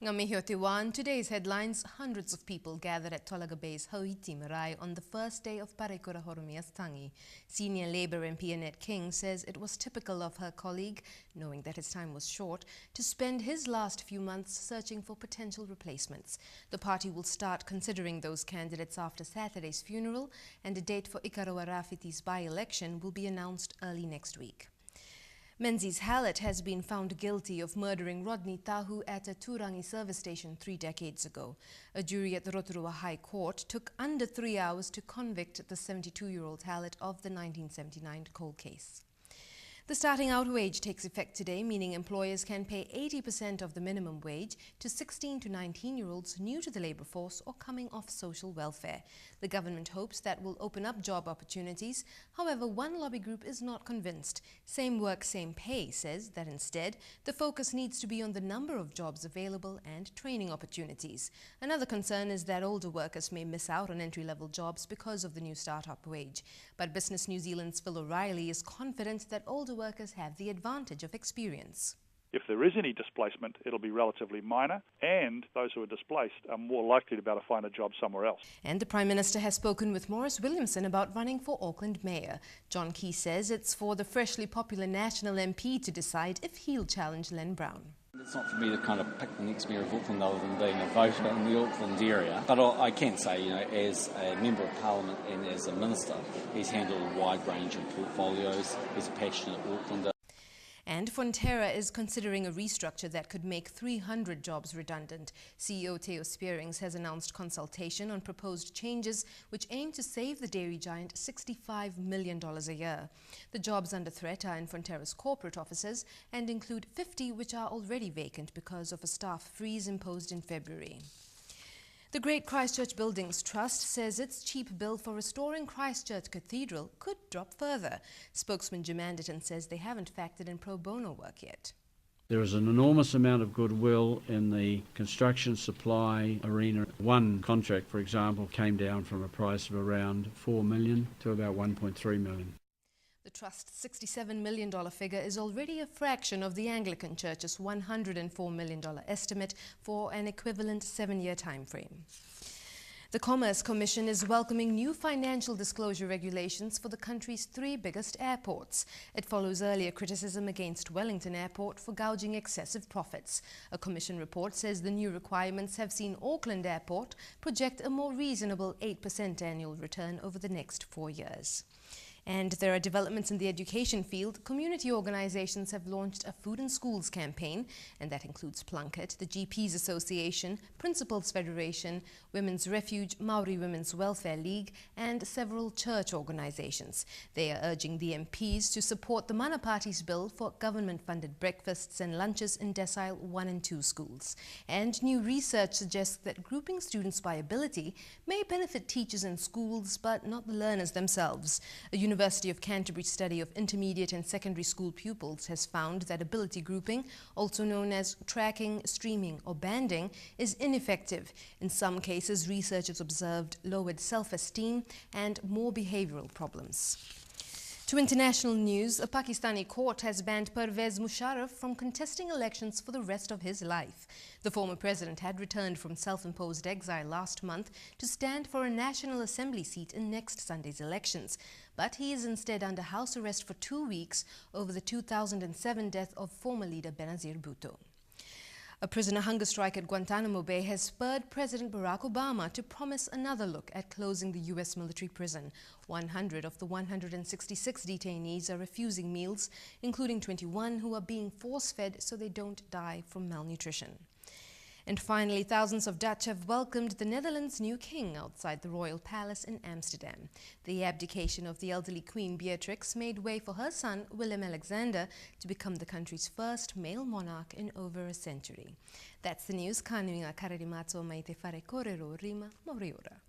Ngā today's headlines: hundreds of people gathered at Tolaga Bay's Hauiti Marae on the first day of Parekura Horomia's tangi. Senior Labour MP Annette King says it was typical of her colleague, knowing that his time was short, to spend his last few months searching for potential replacements. The party will start considering those candidates after Saturday's funeral, and a date for Ikaroa Rafiti's by-election will be announced early next week. Menzies Hallett has been found guilty of murdering Rodney Tahu at a Turangi service station 3 decades ago. A jury at the Rotorua High Court took under 3 hours to convict the 72-year-old Hallett of the 1979 cold case. The starting out wage takes effect today, meaning employers can pay 80% of the minimum wage to 16 to 19-year-olds new to the labour force or coming off social welfare. The government hopes that will open up job opportunities. However, one lobby group is not convinced. Same Work, Same Pay says that instead, the focus needs to be on the number of jobs available and training opportunities. Another concern is that older workers may miss out on entry-level jobs because of the new start-up wage. But Business New Zealand's Phil O'Reilly is confident that older workers have the advantage of experience. If there is any displacement, it'll be relatively minor, and those who are displaced are more likely to be able to find a job somewhere else. And the Prime Minister has spoken with Maurice Williamson about running for Auckland Mayor. John Key says it's for the freshly popular National MP to decide if he'll challenge Len Brown. It's not for me to kind of pick the next Mayor of Auckland other than being a voter in the Auckland area. But I can say, as a Member of Parliament and as a Minister, he's handled a wide range of portfolios. He's a passionate Aucklander. And Fonterra is considering a restructure that could make 300 jobs redundant. CEO Theo Spearings has announced consultation on proposed changes which aim to save the dairy giant $65 million a year. The jobs under threat are in Fonterra's corporate offices and include 50 which are already vacant because of a staff freeze imposed in February. The Great Christchurch Buildings Trust says its cheap bill for restoring Christchurch Cathedral could drop further. Spokesman Jim Anderton says they haven't factored in pro bono work yet. There is an enormous amount of goodwill in the construction supply arena. One contract, for example, came down from a price of around $4 million to about $1.3 million. The Trust's $67 million figure is already a fraction of the Anglican Church's $104 million estimate for an equivalent 7-year time frame. The Commerce Commission is welcoming new financial disclosure regulations for the country's 3 biggest airports. It follows earlier criticism against Wellington Airport for gouging excessive profits. A Commission report says the new requirements have seen Auckland Airport project a more reasonable 8% annual return over the next 4 years. And there are developments in the education field. Community organizations have launched a Food in Schools campaign, and that includes Plunkett, the GPs Association, Principals Federation, Women's Refuge, Maori Women's Welfare League, and several church organizations. They are urging the MPs to support the Mana Party's bill for government-funded breakfasts and lunches in decile 1 and 2 schools. And new research suggests that grouping students by ability may benefit teachers in schools, but not the learners themselves. A University of Canterbury study of intermediate and secondary school pupils has found that ability grouping, also known as tracking, streaming or banding, is ineffective. In some cases, researchers observed lowered self-esteem and more behavioral problems. To international news, a Pakistani court has banned Pervez Musharraf from contesting elections for the rest of his life. The former president had returned from self-imposed exile last month to stand for a National Assembly seat in next Sunday's elections. But he is instead under house arrest for 2 weeks over the 2007 death of former leader Benazir Bhutto. A prisoner hunger strike at Guantanamo Bay has spurred President Barack Obama to promise another look at closing the U.S. military prison. 100 of the 166 detainees are refusing meals, including 21 who are being force-fed so they don't die from malnutrition. And finally, thousands of Dutch have welcomed the Netherlands' new king outside the royal palace in Amsterdam. The abdication of the elderly Queen Beatrix made way for her son, Willem-Alexander, to become the country's first male monarch in over a century. That's the news. Parekura Horomia, Moriora.